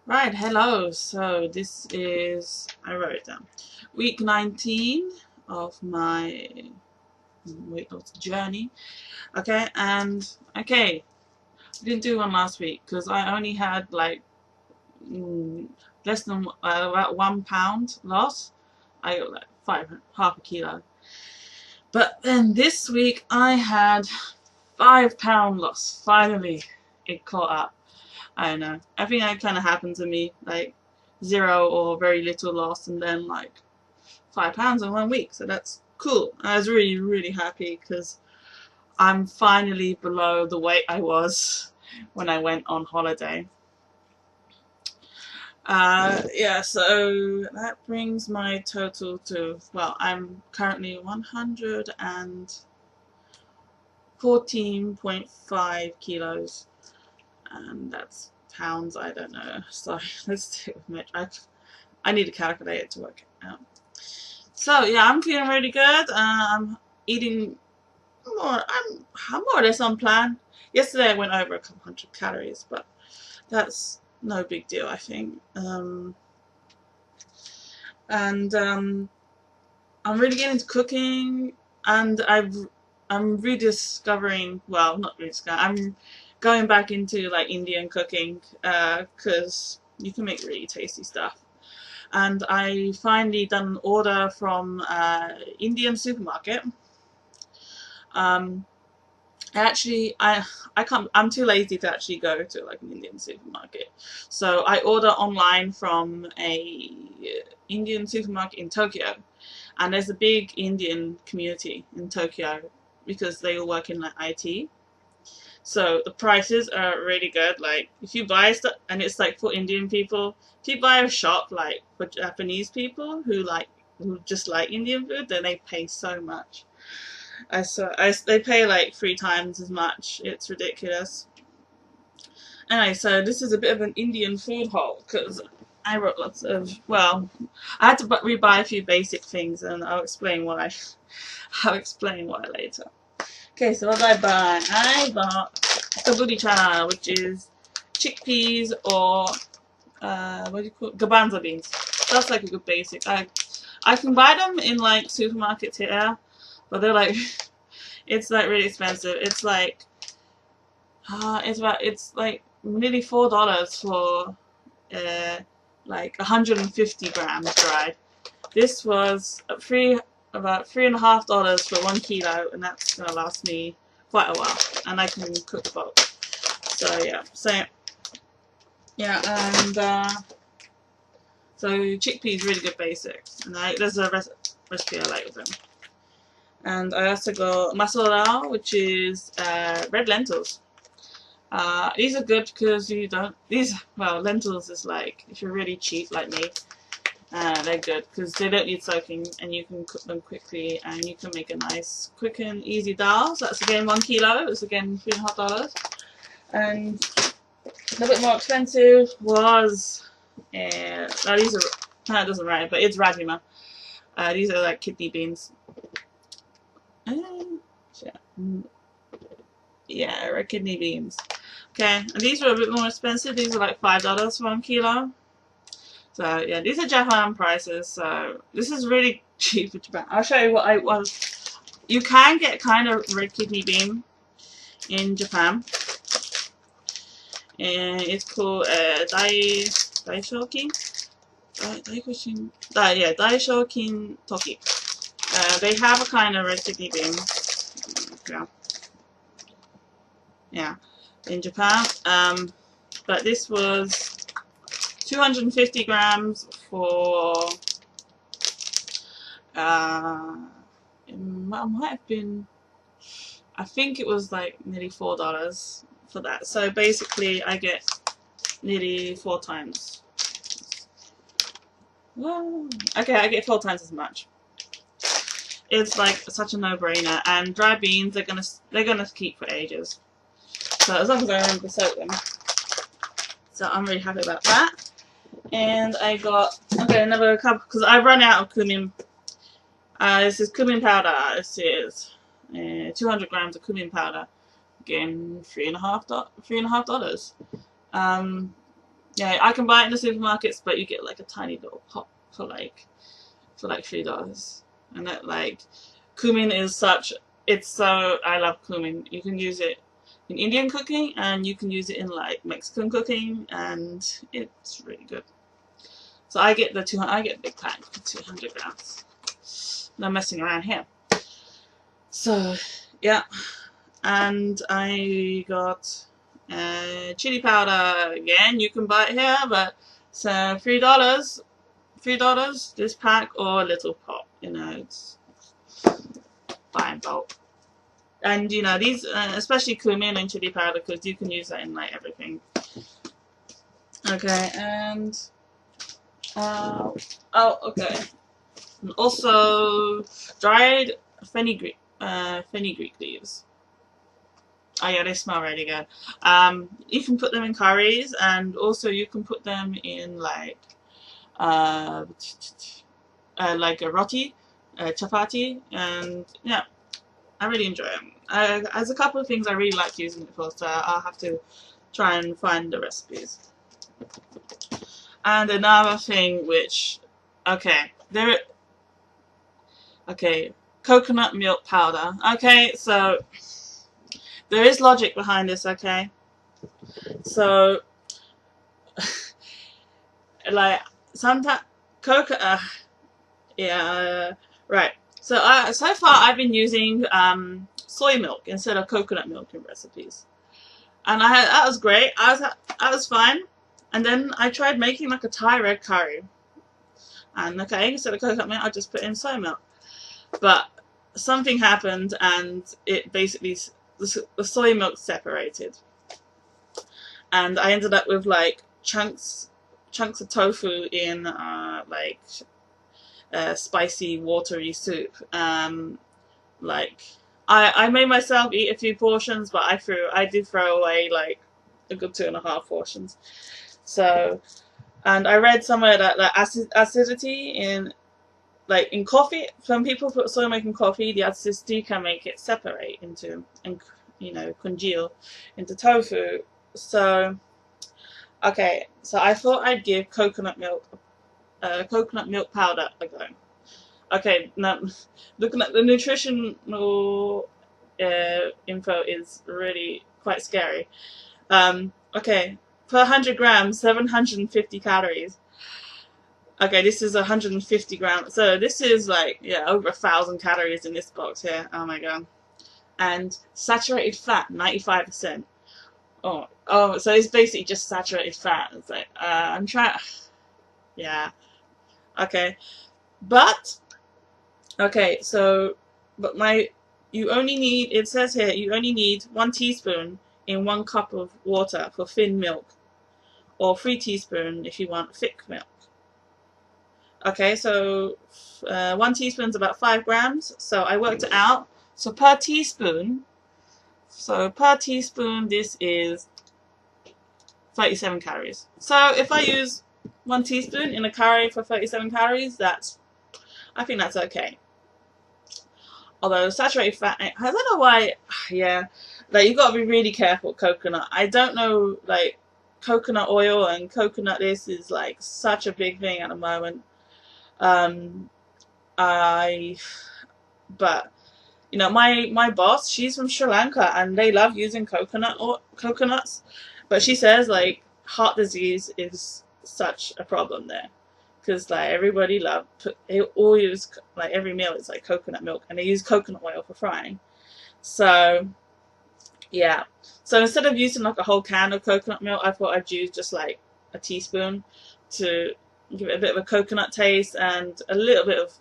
Right, hello. So this is, I wrote it down, week 19 of my weight loss journey. Okay, and okay, I didn't do one last week because I only had like less than about 1 pound loss. I got like half a kilo. But then this week I had 5 pound loss. Finally, it caught up. I don't know. I think that kind of happened to me, like zero or very little loss, and then like 5 pounds in 1 week. So that's cool. I was really, really happy because I'm finally below the weight I was when I went on holiday. Yeah, so that brings my total to, well, I'm currently 114.5 kilos, and that's pounds, I don't know. Sorry, let's stick with me. I need a calculator to work it out. So yeah, I'm feeling really good. I'm eating more. I'm more or less on plan. Yesterday I went over a couple hundred calories, but that's no big deal, I think. And I'm really getting into cooking, and I'm rediscovering. Well, not rediscovering. I'm going back into like Indian cooking because you can make really tasty stuff. And I finally done an order from Indian supermarket. Um, I can't. I'm too lazy to actually go to like an Indian supermarket, so I order online from a Indian supermarket in Tokyo, and there's a big Indian community in Tokyo because they all work in like IT. So the prices are really good. Like if you buy stuff, and it's like for Indian people. If you buy a shop like for Japanese people who just like Indian food, then they pay so much. They pay like 3 times as much. It's ridiculous. Anyway, so this is a bit of an Indian food haul because I wrote lots of. Well, I had to rebuy a few basic things, and I'll explain why. I'll explain why later. Okay, so what did I buy? I bought kabuli chana, which is chickpeas or what do you call it? Garbanzo beans. That's like a good basic. I can buy them in like supermarkets here, but they're like it's like really expensive. It's like nearly $4 for uh like 150 grams dried. This was about $3.50 for 1 kilo, and that's gonna last me quite a while, and I can cook both. So yeah, and so chickpeas really good basics, and there's a recipe I like with them. And I also got masala, which is red lentils. These are good because you don't. Well, lentils is like, if you're really cheap like me, they're good because they don't need soaking and you can cook them quickly and you can make a nice, quick and easy dal. So that's again 1 kilo. It's again $3.50. And a little bit more expensive was, now these are, no, it doesn't write, but it's rajma. These are like kidney beans. Yeah, kidney beans. Okay, and these were a bit more expensive. These are like $5 for 1 kilo. So yeah, these are Japan prices. So this is really cheap for Japan. I'll show you what I was. You can get kind of red kidney bean in Japan, and it's called daishokin. Daishokin toki. They have a kind of red kidney bean. Yeah, in Japan. But this was 250 grams for it might have been, I think it was like nearly $4 for that. So basically I get nearly 4 times. Whoa. Okay, I get 4 times as much. It's like such a no-brainer, and dry beans they're gonna keep for ages. So as long as I remember to soak them. So I'm really happy about that. And I got another cup because I've run out of cumin. This is cumin powder. This is 200 grams of cumin powder. Again, $3.50. Yeah, I can buy it in the supermarkets, but you get like a tiny little pot for like $3, and that like cumin is such. It's so I love cumin. You can use it in Indian cooking, and you can use it in like Mexican cooking, and it's really good. So I get the 200. I get a big pack for 200 grams. No messing around here. So yeah, and I got chili powder again. You can buy it here, but so $3 this pack, or a little pot. You know, it's buy in bulk. And you know these, especially cumin and chili powder, because you can use that in like everything. Okay, and oh, okay. And also dried fenugreek leaves. Oh yeah, they smell really good. You can put them in curries, and also you can put them in like a roti, chapati, and yeah, I really enjoy them. There's a couple of things I really like using it for, so I'll have to try and find the recipes. And another thing, which, okay, coconut milk powder. Okay, so there is logic behind this. Okay, so like sometimes coconut. Yeah, right. So so far I've been using soy milk instead of coconut milk in recipes, and that was great. I was fine. And then I tried making like a Thai red curry, and okay, instead of coconut milk, I just put in soy milk. But something happened, and it basically the soy milk separated, and I ended up with like chunks of tofu in like spicy watery soup. Like I made myself eat a few portions, but I did throw away like a good 2.5 portions. So, and I read somewhere that like acidity in coffee, some people put soy milk in coffee, the acidity can make it separate into, and you know, congeal into tofu. So okay, so I thought I'd give coconut milk powder a go. Okay, now looking at the nutritional info is really quite scary. Okay, per 100 grams, 750 calories. Okay, this is 150 grams, so this is like, yeah, over 1,000 calories in this box here. Oh my god. And saturated fat, 95%. Oh, so it's basically just saturated fat. It's like, I'm trying, yeah, okay. But, okay, so, but you only need, it says here, you only need 1 teaspoon in 1 cup of water for thin milk, or 3 teaspoons if you want thick milk. Okay, so 1 teaspoon is about 5 grams, so I worked it out. So per teaspoon, this is 37 calories. So if I use 1 teaspoon in a curry for 37 calories, I think that's okay. Although saturated fat, I don't know why, yeah, like you got to be really careful with coconut. I don't know, like coconut oil and coconut this is like such a big thing at the moment. But you know, my boss, she's from Sri Lanka, and they love using coconuts, but she says like heart disease is such a problem there, because like everybody they all use, like every meal is like coconut milk, and they use coconut oil for frying. So yeah, so instead of using like a whole can of coconut milk, I thought I'd use just like a teaspoon to give it a bit of a coconut taste, and a little bit of,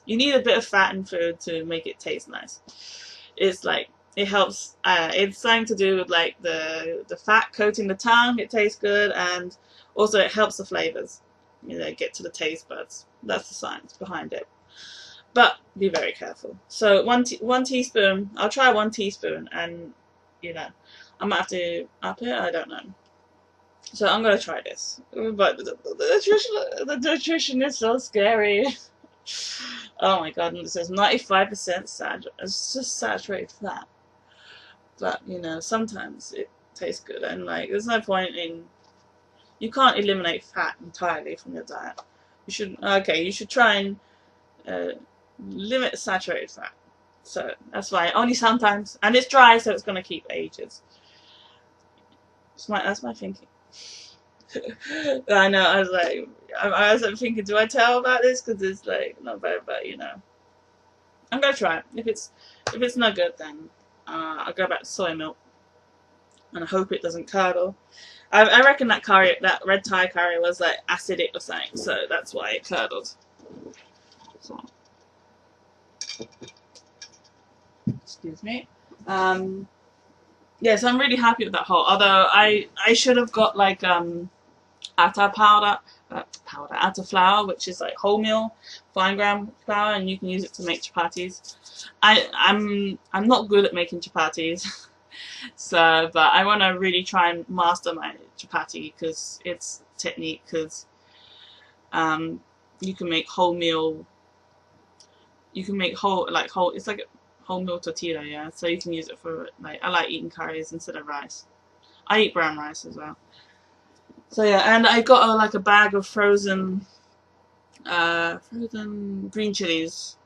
you need a bit of fat in food to make it taste nice. It's like, it helps, it's something to do with like the fat coating the tongue, it tastes good, and also it helps the flavors, you know, get to the taste buds. That's the science behind it. But be very careful. So one teaspoon, I'll try 1 teaspoon, and you know, I might have to up it, I don't know. So I'm gonna try this, but the nutrition is so scary. Oh my god! And it says 95% saturated. It's just saturated fat. But you know, sometimes it tastes good, and like, there's no point in You can't eliminate fat entirely from your diet. You should try and limit saturated fat. So that's why only sometimes, and it's dry, so it's gonna keep ages. That's my thinking. I know. I was like, I was thinking, do I tell about this? Because it's like not bad, but you know, I'm gonna try it. If it's not good, then I'll go back to soy milk, and I hope it doesn't curdle. I reckon that red Thai curry was like acidic or something, so that's why it curdled. So, excuse me. Yeah, so I'm really happy with that whole. Although I should have got like atta powder, atta flour, which is like wholemeal, fine ground flour, and you can use it to make chapatis. I'm not good at making chapatis, so but I want to really try and master my chapati because it's technique. Because you can make wholemeal. You can make whole. It's like wholemeal tortilla, yeah. So you can use it for like I like eating curries instead of rice. I eat brown rice as well. So yeah, and I got like a bag of frozen green chilies.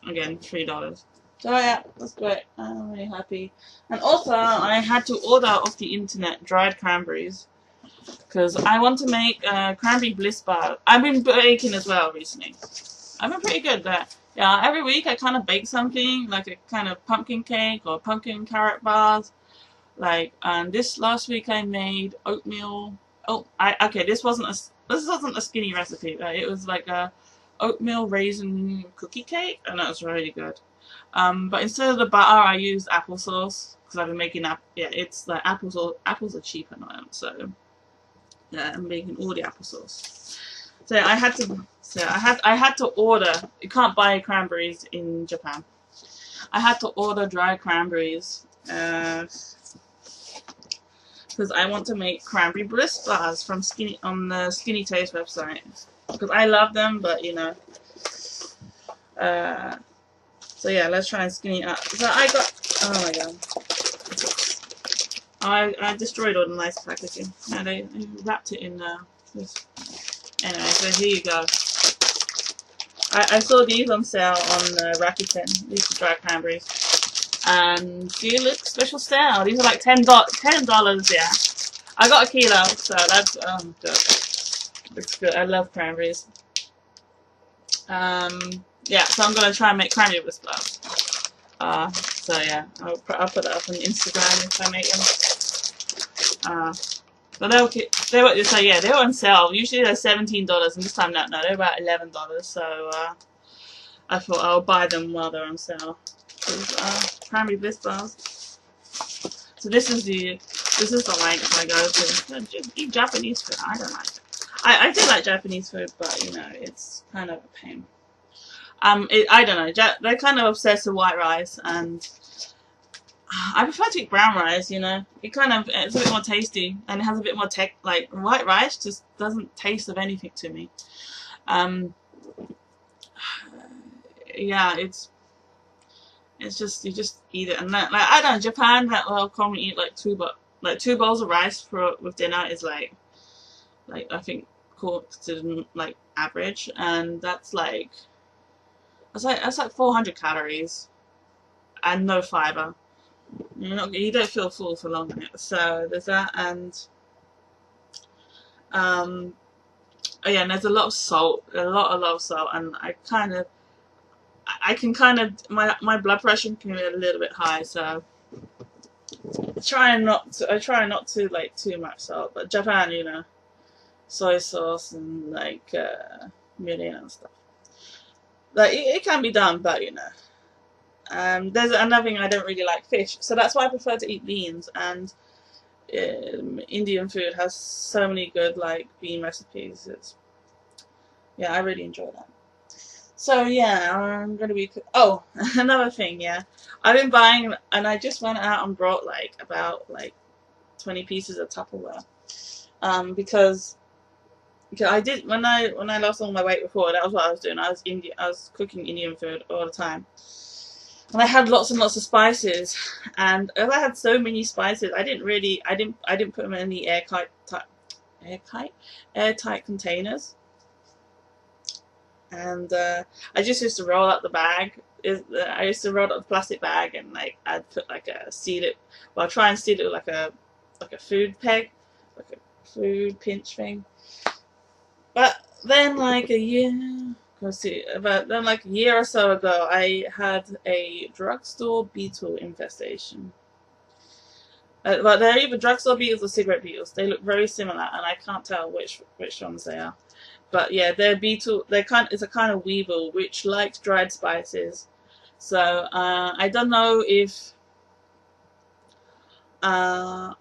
Again, $3. So yeah, that's great. I'm really happy. And also, I had to order off the internet dried cranberries because I want to make cranberry bliss bar. I've been baking as well recently. I've been pretty good there. Yeah, every week I kind of bake something like a kind of pumpkin cake or pumpkin carrot bars. Like, and this last week I made oatmeal. Oh, okay. This wasn't a skinny recipe. It was like a oatmeal raisin cookie cake, and that was really good. But instead of the butter, I used applesauce because I've been making yeah, it's like applesauce. Apples are cheaper now, so yeah, I'm making all the applesauce. So I had to order. You can't buy cranberries in Japan. I had to order dry cranberries because I want to make cranberry bliss bars from on the Skinny Taste website because I love them, but you know. So yeah, let's try and skinny up. So I got. Oh my god. I destroyed all the nice packaging. No, they wrapped it in this. Anyway, so here you go. I saw these on sale on Rakuten. These are dry cranberries. And see, look, special sale. These are like $10. Yeah. I got a kilo, so that's good. It's good. I love cranberries. Yeah, so I'm gonna try and make cranberry bliss bars. So yeah, I'll put that up on Instagram if I make them. But they were so yeah, they were on sale. Usually they're $17, and this time no, they're about $11. So I thought I'll buy them while they're on sale. Cranberry bliss bars. So this is the length I go to. Eat Japanese food. I don't like it. I do like Japanese food, but you know it's kind of a pain. I don't know. They're kind of obsessed with white rice, and I prefer to eat brown rice. You know, it's a bit more tasty, and it has a bit more like white rice just doesn't taste of anything to me. Yeah, it's just you just eat it, and that, like I don't know, Japan that will commonly eat like two bowls of rice with dinner is like I think considered like average, and that's like 400 calories and no fiber. You don't feel full for long. So there's that, and oh yeah, and there's a lot of salt, a lot of salt, and I can my blood pressure can be a little bit high, so I try not to like too much salt. But Japan, you know, soy sauce and like mirin and stuff. Like it can be done, but you know, there's another thing I don't really like fish, so that's why I prefer to eat beans. And Indian food has so many good like bean recipes. Yeah, I really enjoy that. So yeah, I'm gonna be. Oh, another thing, yeah, I've been buying, and I just went out and brought like about 20 pieces of Tupperware, because I did when I lost all my weight before. That was what I was doing. I was cooking Indian food all the time, and I had lots and lots of spices. And as I had so many spices, I didn't put them in the airtight containers. And I just used to roll out the bag. I used to roll out the plastic bag, and like I'd put like a seal it. Well, try and seal it with like a food peg, like a food pinch thing. But then like a year, but then like a year or so ago, I had a drugstore beetle infestation. But they're either drugstore beetles or cigarette beetles. They look very similar, and I can't tell which ones they are. But yeah, they're beetle. It's a kind of weevil which likes dried spices. So I don't know if they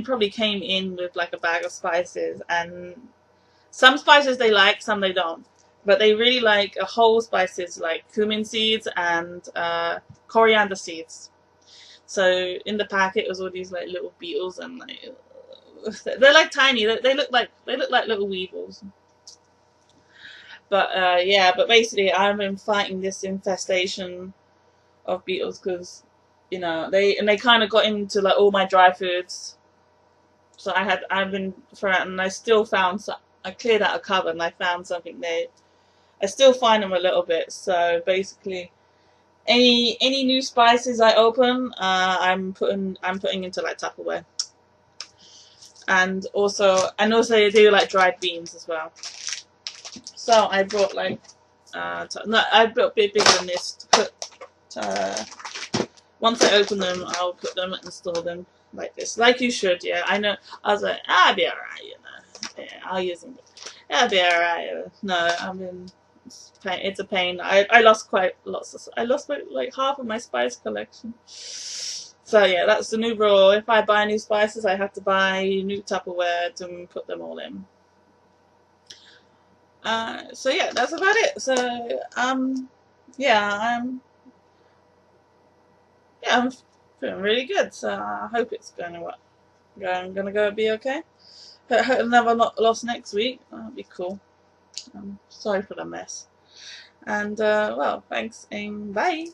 probably came in with like a bag of spices, and some spices they like, some they don't. But they really like whole spices like cumin seeds and coriander seeds. So in the packet was all these like little beetles, and like they're like tiny. They look like little weevils. But yeah, but basically I've been fighting this infestation of beetles because they kind of got into like all my dry foods. So I've been throwing, and I still found I cleared out a cupboard and I found something there. I still find them a little bit. So basically, any new spices I open, I'm putting into like Tupperware. And also I do like dried beans as well. So I brought like I built a bit bigger than this to put. Once I open them, I'll put them and store them like this, like you should. Yeah, I know. I was like, I'll be alright, Yeah, I'll use them. I'll be alright. No, I mean, it's a pain. I lost quite lots. I lost like half of my spice collection. So yeah, that's the new rule. If I buy new spices, I have to buy new Tupperware to put them all in. So yeah, that's about it. So yeah, I'm feeling really good. So I hope it's gonna be okay. Hope another loss next week. That'd be cool. Sorry for the mess. And well, thanks and bye.